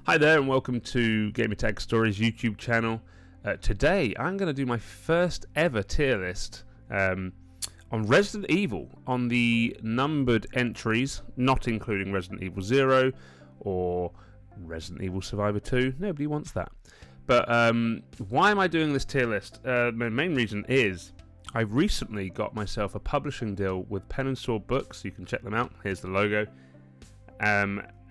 Hi there and welcome to Gamertag Stories YouTube channel. Today I'm going to do my first ever tier list on Resident Evil on the numbered entries, not including Resident Evil 0 or Resident Evil Survivor 2. Nobody wants that. But why am I doing this tier list? My main reason is I recently got myself a publishing deal with Pen and Sword Books. You can check them out. Here's the logo.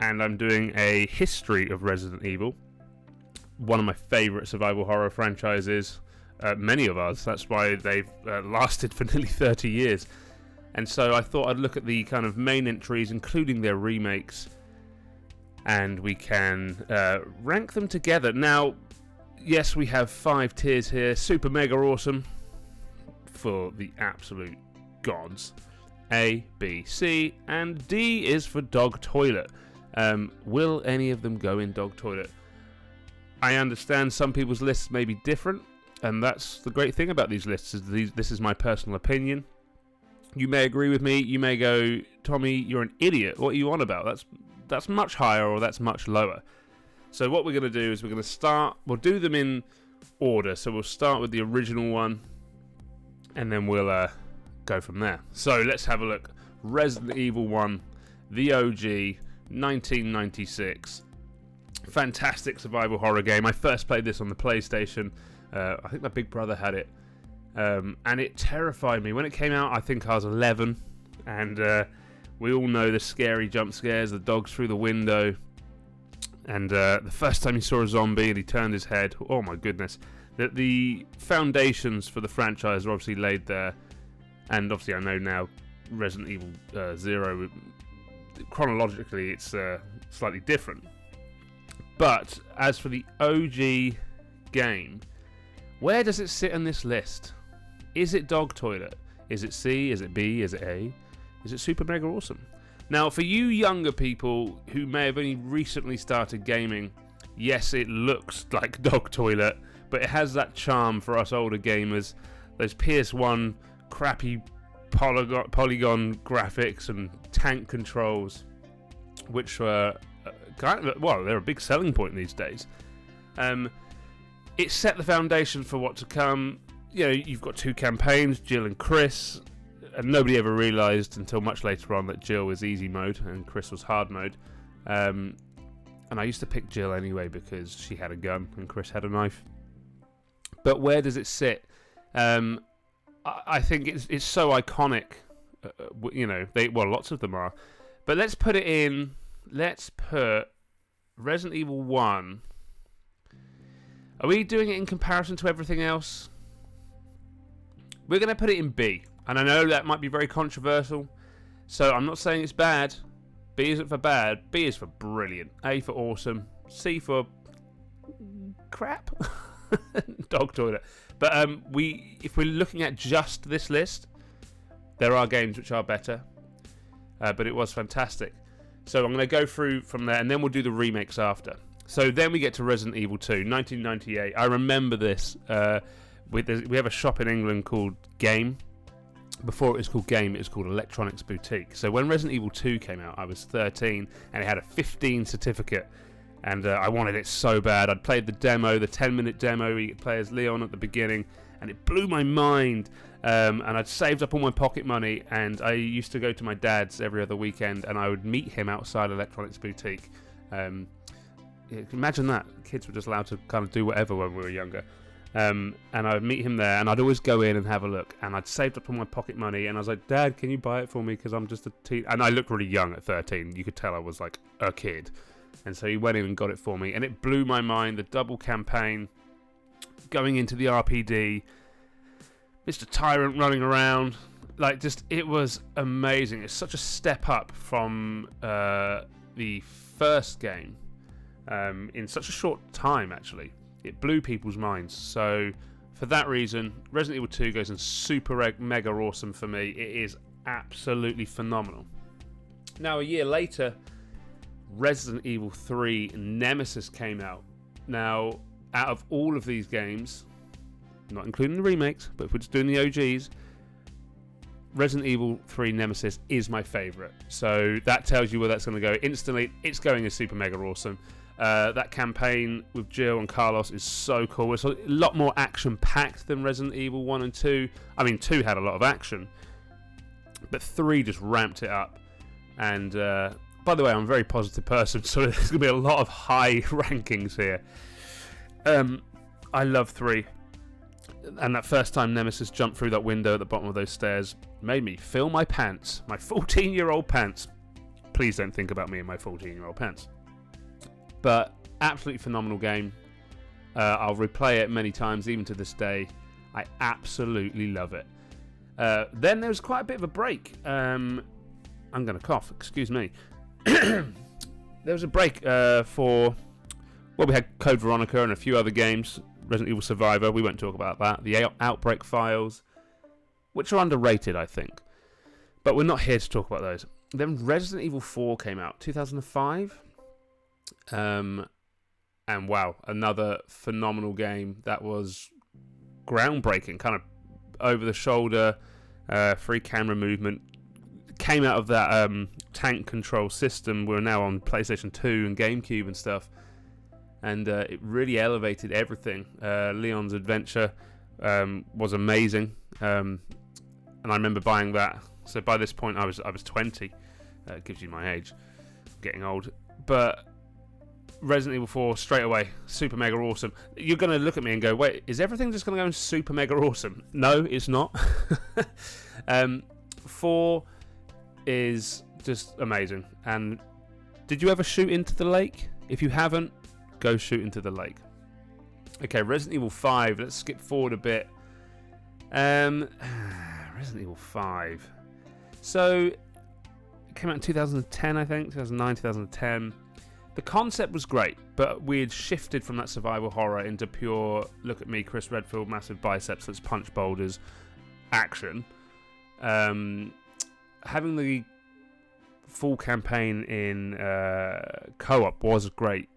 And I'm doing a history of Resident Evil, one of my favourite survival horror franchises, many of ours. That's why they've lasted for nearly 30 years. And so I thought I'd look at the kind of main entries, including their remakes, and we can rank them together. Now, yes, we have 5 tiers here. Super mega awesome for the absolute gods. A, B, C, and D is for dog toilet. Will any of them go in dog toilet? I understand some people's lists may be different, and that's the great thing about these lists. This is my personal opinion. You may agree with me. You may go, Tommy, you're an idiot. What are you on about? That's much higher or that's much lower. So what we're going to do is we're going to start. We'll do them in order. So we'll start with the original one, and then we'll go from there. So let's have a look. Resident Evil 1, the OG, 1996. Fantastic survival horror game. I first played this on the PlayStation. I think my big brother had it. And it terrified me. When it came out, I think I was 11. And we all know the scary jump scares, the dogs through the window. And the first time you saw a zombie and he turned his head, oh my goodness. The foundations for the franchise are obviously laid there. And obviously I know now Resident Evil 0, chronologically it's slightly different. But as for the OG game, where does it sit on this list? Is it dog toilet? Is it C? Is it B? Is it A? Is it super mega awesome? Now for you younger people who may have only recently started gaming, yes, it looks like dog toilet, but it has that charm for us older gamers. Those PS1 crappy polygon graphics and tank controls, which were they're a big selling point these days. It set the foundation for what to come. You know, you've got 2 campaigns, Jill and Chris, and nobody ever realised until much later on that Jill was easy mode and Chris was hard mode. And I used to pick Jill anyway because she had a gun and Chris had a knife. But where does it sit? I think it's so iconic. You know, lots of them are. But let's put it in. Let's put Resident Evil 1. Are we doing it in comparison to everything else? We're going to put it in B. And I know that might be very controversial. So I'm not saying it's bad. B isn't for bad. B is for brilliant. A for awesome. C for crap. Dog toilet. But if we're looking at just this list, there are games which are better. But it was fantastic. So I'm going to go through from there, and then we'll do the remakes after. So then we get to Resident Evil 2, 1998. I remember this. We have a shop in England called Game. Before it was called Game, it was called Electronics Boutique. So when Resident Evil 2 came out, I was 13, and it had a 15 certificate. And I wanted it so bad. I'd played the demo, the 10-minute demo. You could play as Leon at the beginning, and it blew my mind. And I'd saved up all my pocket money, and I used to go to my dad's every other weekend, and I would meet him outside Electronics Boutique. Imagine that. Kids were just allowed to kind of do whatever when we were younger. And I would meet him there, and I'd always go in and have a look. And I'd saved up all my pocket money, and I was like, Dad, can you buy it for me? Because I'm just a teen. And I looked really young at 13. You could tell I was like a kid. And so he went in and got it for me, and it blew my mind. The double campaign, going into the RPD, Mr. Tyrant running around, it was amazing. It's such a step up from the first game in such a short time, actually. It blew people's minds. So for that reason, Resident Evil 2 goes in super mega awesome for me. It is absolutely phenomenal. Now, a year later, Resident Evil 3 Nemesis came out. Now, out of all of these games, not including the remakes, but if we're just doing the OGs, Resident Evil 3 Nemesis is my favourite. So that tells you where that's going to go. Instantly, it's going as super mega awesome. That campaign with Jill and Carlos is so cool. It's a lot more action-packed than Resident Evil 1 and 2. I mean, 2 had a lot of action, but 3 just ramped it up. And by the way, I'm a very positive person, so there's going to be a lot of high rankings here. I love 3. And that first time Nemesis jumped through that window at the bottom of those stairs made me fill my pants. My 14-year-old pants. Please don't think about me in my 14-year-old pants. But absolutely phenomenal game. I'll replay it many times, even to this day. I absolutely love it. Then there was quite a bit of a break. I'm going to cough, excuse me. There was a break for... Well, we had Code Veronica and a few other games. Resident Evil Survivor, we won't talk about that. The Outbreak Files, which are underrated, I think. But we're not here to talk about those. Then Resident Evil 4 came out, 2005. And wow, another phenomenal game that was groundbreaking, kind of over-the-shoulder, free camera movement. Came out of that tank control system. We're now on PlayStation 2 and GameCube and stuff. And it really elevated everything. Leon's adventure was amazing, and I remember buying that. So by this point, I was 20. It gives you my age, getting old. But Resident Evil 4 straight away, super mega awesome. You're going to look at me and go, "Wait, is everything just going to go super mega awesome?" No, it's not. 4 is just amazing. And did you ever shoot into the lake? If you haven't, go shoot into the lake. Okay, Resident Evil 5. Let's skip forward a bit. Resident Evil 5. So, it came out in 2010, I think. 2009, 2010. The concept was great, but we had shifted from that survival horror into pure, look at me, Chris Redfield, massive biceps, let's punch boulders, action. Having the full campaign in co-op was great.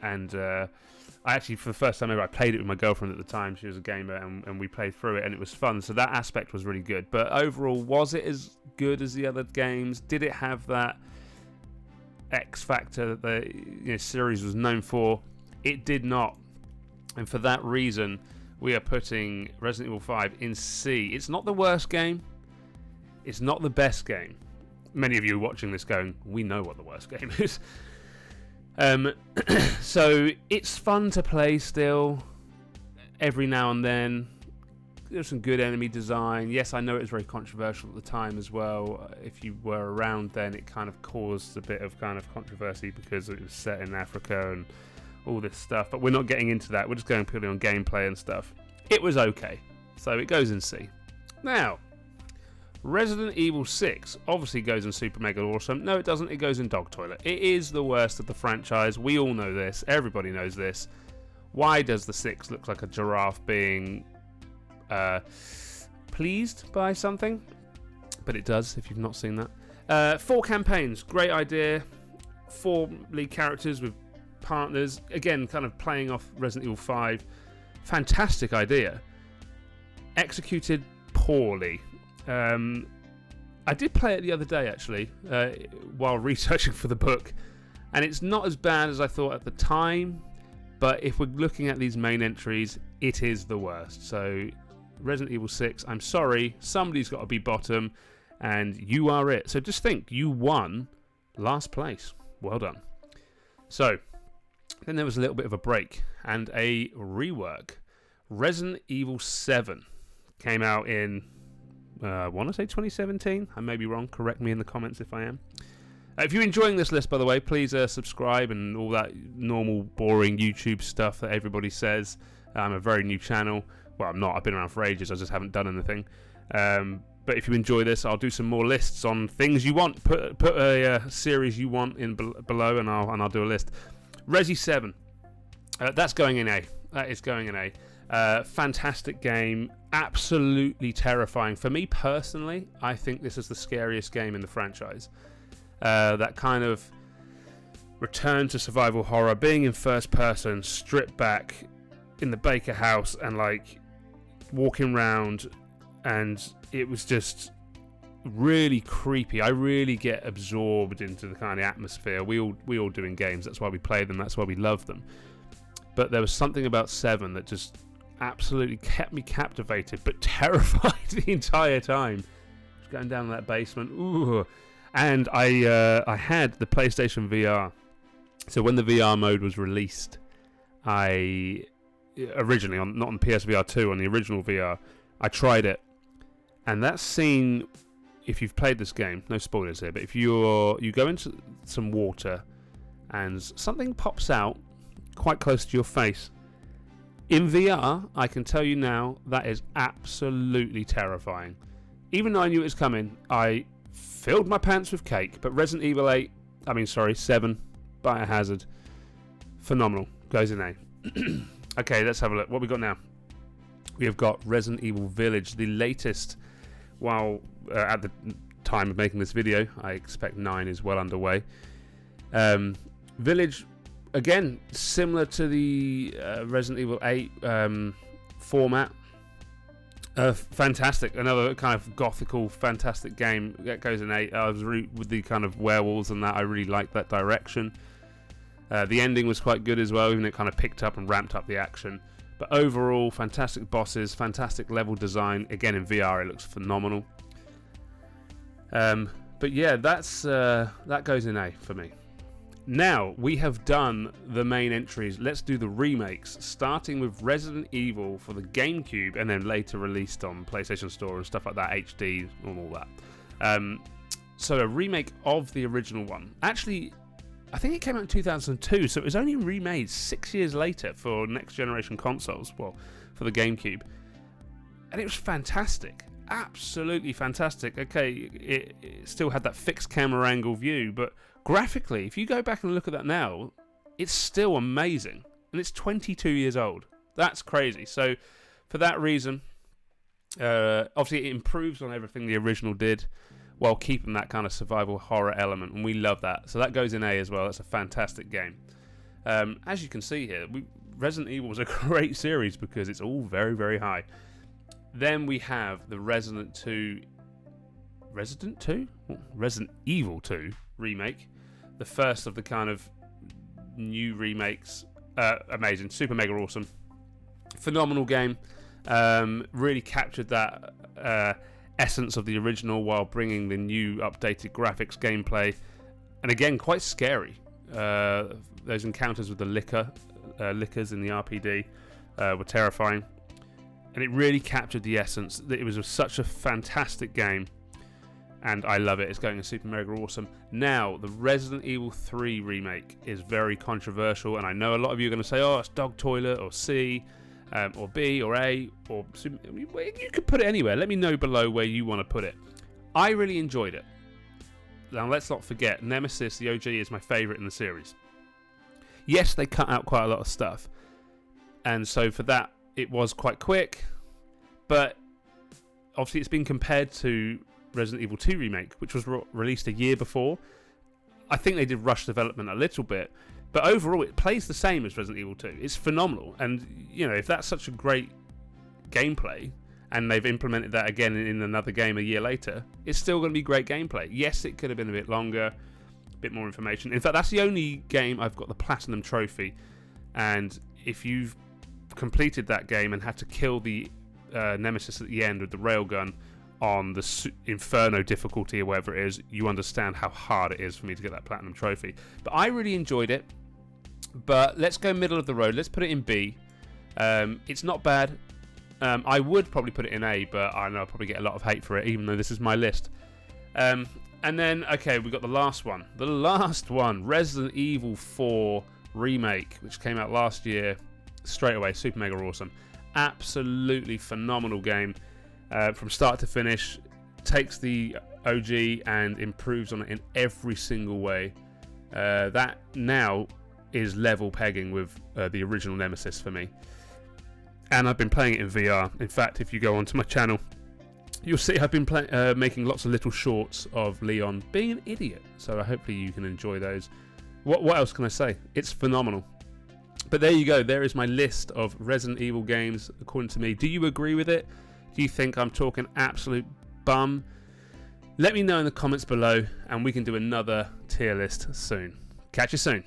And I actually, for the first time ever, I played it with my girlfriend at the time. She was a gamer, and we played through it, and it was fun. So that aspect was really good. But overall, was it as good as the other games? Did it have that X factor that the series was known for? It did not. And for that reason, we are putting Resident Evil 5 in C. It's not the worst game. It's not the best game. Many of you watching this going, we know what the worst game is. So it's fun to play still, every now and then. There's some good enemy design. Yes, I know it was very controversial at the time as well. If you were around then, it kind of caused a bit of kind of controversy because it was set in Africa and all this stuff. But we're not getting into that. We're just going purely on gameplay and stuff. It was okay. So it goes in C. Now, Resident Evil 6 obviously goes in super mega awesome. No, it doesn't. It goes in dog toilet. It is the worst of the franchise. We all know this. Everybody knows this. Why does the 6 look like a giraffe being pleased by something? But it does, if you've not seen that. 4 campaigns. Great idea. 4 lead characters with partners. Again, kind of playing off Resident Evil 5. Fantastic idea. Executed poorly. I did play it the other day, actually, while researching for the book, and it's not as bad as I thought at the time, but if we're looking at these main entries, it is the worst. So, Resident Evil 6, I'm sorry, somebody's got to be bottom, and you are it. So just think, you won last place. Well done. So, then there was a little bit of a break, and a rework. Resident Evil 7 came out in... I want to say 2017. I may be wrong. Correct me in the comments if I am. If you're enjoying this list, by the way, please subscribe and all that normal, boring YouTube stuff that everybody says. I'm a very new channel. Well, I'm not. I've been around for ages. I just haven't done anything. But if you enjoy this, I'll do some more lists on things you want. Put a series you want in below, and I'll do a list. Resi 7. That's going in A. That is going in A. Fantastic game, absolutely terrifying. For me personally, I think this is the scariest game in the franchise. That kind of return to survival horror, being in first person, stripped back in the Baker house and like walking around, and it was just really creepy. I really get absorbed into the kind of atmosphere we all do in games. That's why we play them. That's why we love them. But there was something about 7 that just absolutely kept me captivated, but terrified the entire time. Just going down that basement. Ooh. And I had the PlayStation VR. So when the VR mode was released, I originally not on PSVR 2, on the original VR, I tried it. And that scene, if you've played this game, no spoilers here, but if you go into some water and something pops out quite close to your face, in VR, I can tell you now, that is absolutely terrifying. Even though I knew it was coming, I filled my pants with cake. But Resident Evil 7, Biohazard, phenomenal, goes in A. Okay, let's have a look. What we got now? We have got Resident Evil Village, the latest. While at the time of making this video, I expect 9 is well underway. Village, again, similar to the Resident Evil 8 format. Fantastic, another kind of gothical, fantastic game that goes in 8. I was with the kind of werewolves and that. I really liked that direction. The ending was quite good as well, even though it kind of picked up and ramped up the action. But overall, fantastic bosses, fantastic level design. Again, in VR, it looks phenomenal. But yeah, that goes in A for me. Now, we have done the main entries. Let's do the remakes, starting with Resident Evil for the GameCube, and then later released on PlayStation Store and stuff like that, HD and all that. So a remake of the original one. Actually, I think it came out in 2002, so it was only remade 6 years later for next generation consoles, well, for the GameCube. And it was fantastic, absolutely fantastic. Okay, it still had that fixed camera angle view, but graphically, if you go back and look at that now, it's still amazing. And it's 22 years old. That's crazy. So for that reason, obviously it improves on everything the original did, while keeping that kind of survival horror element, and we love that. So that goes in A as well. That's a fantastic game. As you can see here, Resident Evil was a great series because it's all very, very high. Then we have the Resident Evil 2 remake, the first of the kind of new remakes. Amazing, super mega awesome, phenomenal game. Really captured that essence of the original while bringing the new updated graphics, gameplay, and again quite scary. Those encounters with the lickers in the RPD were terrifying, and it really captured the essence. It was such a fantastic game, and I love it. It's going super mega awesome. Now the Resident Evil 3 remake is very controversial, and I know a lot of you are going to say, oh, it's dog toilet or C, or B or A, or you could put it anywhere. Let me know below where you want to put it. I really enjoyed it. Now let's not forget, Nemesis, the OG, is my favourite in the series. Yes, they cut out quite a lot of stuff, and so for that it was quite quick, but obviously it's been compared to Resident Evil 2 remake, which was released a year before. I think they did rush development a little bit, but overall, it plays the same as Resident Evil 2. It's phenomenal. And, you know, if that's such a great gameplay, and they've implemented that again in another game a year later, it's still going to be great gameplay. Yes, it could have been a bit longer, a bit more information. In fact, that's the only game I've got the Platinum Trophy. And if you've completed that game and had to kill the Nemesis at the end with the railgun on the Inferno difficulty or whatever it is, you understand how hard it is for me to get that Platinum Trophy. But I really enjoyed it. But let's go middle of the road. Let's put it in B. It's not bad. I would probably put it in A, but I know I'll probably get a lot of hate for it, even though this is my list. And then, okay, we've got the last one. The last one, Resident Evil 4 Remake, which came out last year. Straight away, super mega awesome. Absolutely phenomenal game. From start to finish, takes the OG and improves on it in every single way. That now is level pegging with the original Nemesis for me. And I've been playing it in VR. In fact, if you go onto my channel, you'll see I've been making lots of little shorts of Leon being an idiot. So hopefully you can enjoy those. What else can I say? It's phenomenal. But there you go. There is my list of Resident Evil games, according to me. Do you agree with it? Do you think I'm talking absolute bum? Let me know in the comments below, and we can do another tier list soon. Catch you soon.